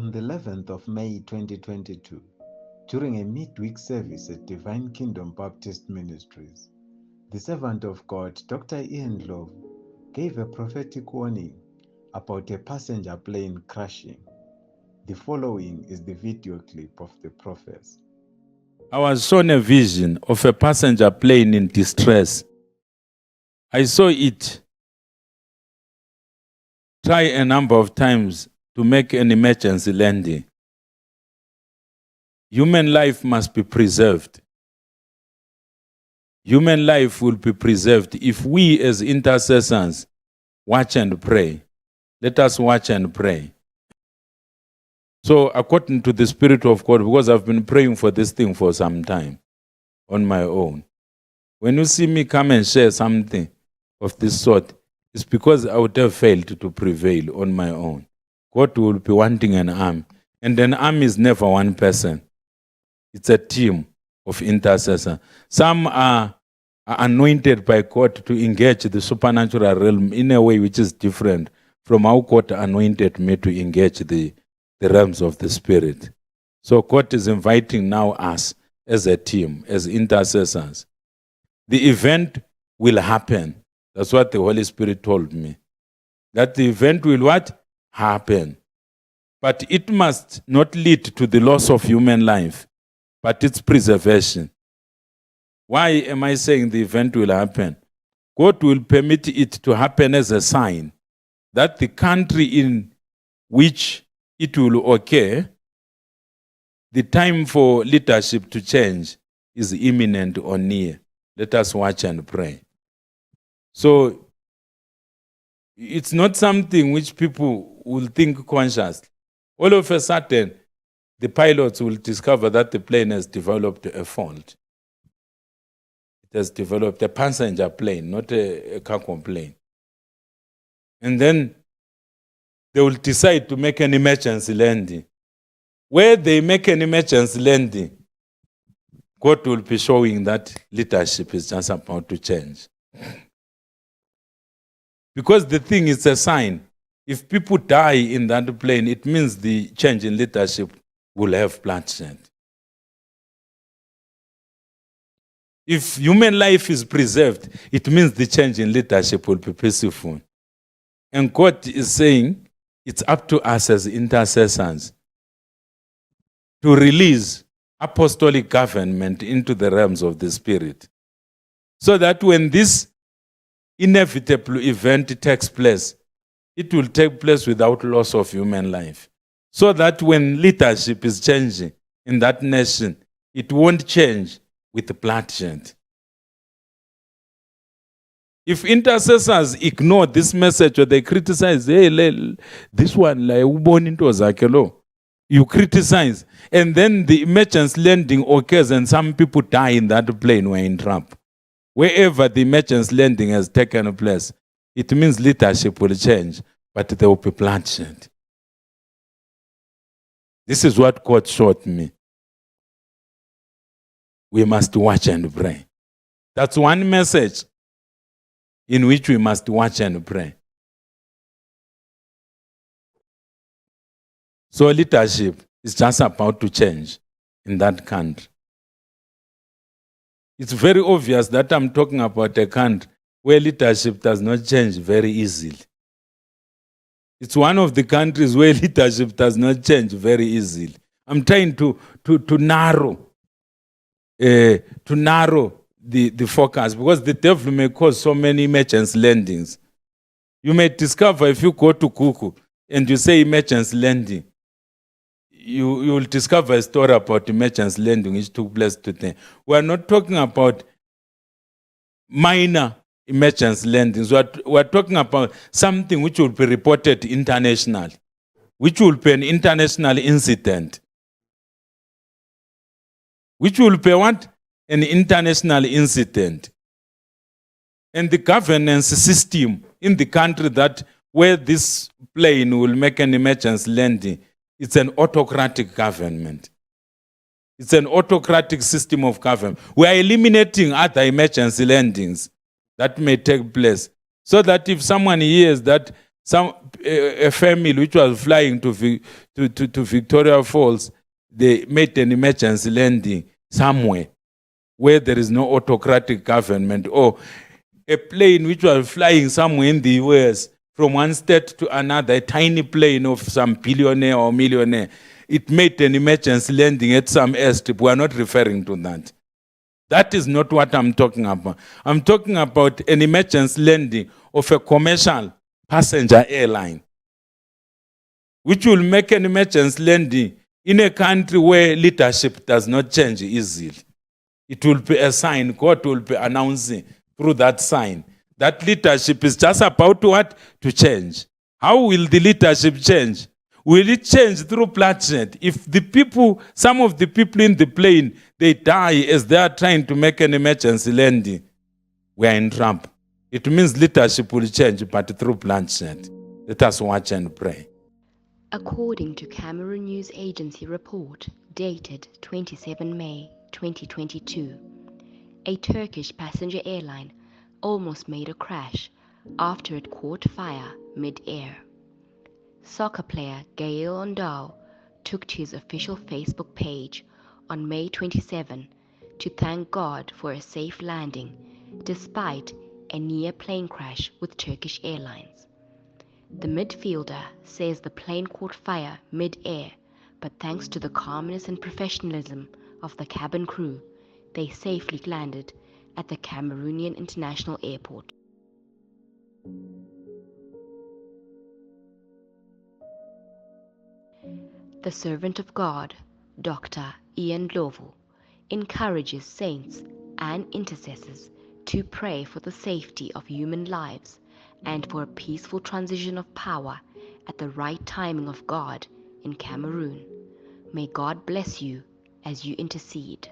On the 11th of May 2022, during a midweek service at Divine Kingdom Baptist Ministries, the servant of God, Dr. Ndlovu, gave a prophetic warning about a passenger plane crashing. The following is the video clip of the prophet. I was shown a vision of a passenger plane in distress. I saw it try a number of times to make an emergency landing. Human life must be preserved. Human life will be preserved if we as intercessors watch and pray. Let us watch and pray. So according to the Spirit of God, because I've been praying for this thing for some time on my own, when you see me come and share something of this sort, it's because I would have failed to prevail on my own. God will be wanting an army. And an army is never one person. It's a team of intercessors. Some are anointed by God to engage the supernatural realm in a way which is different from how God anointed me to engage the realms of the Spirit. So God is inviting now us as a team, as intercessors. The event will happen. That's what the Holy Spirit told me. That the event will what? Happen. But it must not lead to the loss of human life, but its preservation. Why am I saying the event will happen? God will permit it to happen as a sign that the country in which it will occur, the time for leadership to change is imminent or near. Let us watch and pray. So, it's not something which people will think consciously. All of a sudden, the pilots will discover that the plane has developed a fault. It has developed a passenger plane, not a cargo plane. And then they will decide to make an emergency landing. Where they make an emergency landing, God will be showing that leadership is just about to change. Because the thing is a sign. If people die in that plane, it means the change in leadership will have bloodshed. If human life is preserved, it means the change in leadership will be peaceful. And God is saying it's up to us as intercessors to release apostolic government into the realms of the Spirit. So that when this inevitable event takes place, it will take place without loss of human life. So that when leadership is changing in that nation, it won't change with bloodshed. If intercessors ignore this message or they criticize, hey, this one, you criticize, and then the emergency landing occurs and some people die in that plane, we're in trouble. Wherever the emergency landing has taken place, it means leadership will change, but there will be bloodshed. This is what God showed me. We must watch and pray. That's one message in which we must watch and pray. So leadership is just about to change in that country. It's very obvious that I'm talking about a country where leadership does not change very easily. It's one of the countries where leadership does not change very easily. I'm trying to narrow the focus, because the devil may cause so many emergency landings. You may discover if you go to Kuku and you say emergency landing, you will discover a story about emergency landing which took place today. We are not talking about minor emergency landings. We are talking about something which will be reported internationally, which will be an international incident. Which will be what? An international incident. And the governance system in the country that where this plane will make an emergency landing, it's an autocratic government. It's an autocratic system of government. We are eliminating other emergency landings that may take place, so that if someone hears that A family which was flying to Victoria Falls, they made an emergency landing somewhere where there is no autocratic government, or a plane which was flying somewhere in the US from one state to another, a tiny plane of some billionaire or millionaire, it made an emergency landing at some airstrip. We are not referring to that. That is not what I'm talking about. I'm talking about an emergency landing of a commercial passenger airline, which will make an emergency landing in a country where leadership does not change easily. It will be a sign. God will be announcing through that sign that leadership is just about to change. How will the leadership change? Will it change through bloodshed? If some of the people in the plane, they die as they are trying to make an emergency landing, we are in trouble. It means leadership will change, but through bloodshed. Let us watch and pray. According to Cameroon News Agency report dated 27 May 2022, a Turkish passenger airline almost made a crash after it caught fire mid-air. Soccer player Gael Ndlovu took to his official Facebook page on May 27 to thank God for a safe landing despite a near plane crash with Turkish Airlines. The midfielder says the plane caught fire mid-air, but thanks to the calmness and professionalism of the cabin crew, they safely landed at the Cameroonian International Airport. The servant of God, Dr. Ndlovu, encourages saints and intercessors to pray for the safety of human lives and for a peaceful transition of power at the right timing of God in Cameroon. May God bless you as you intercede.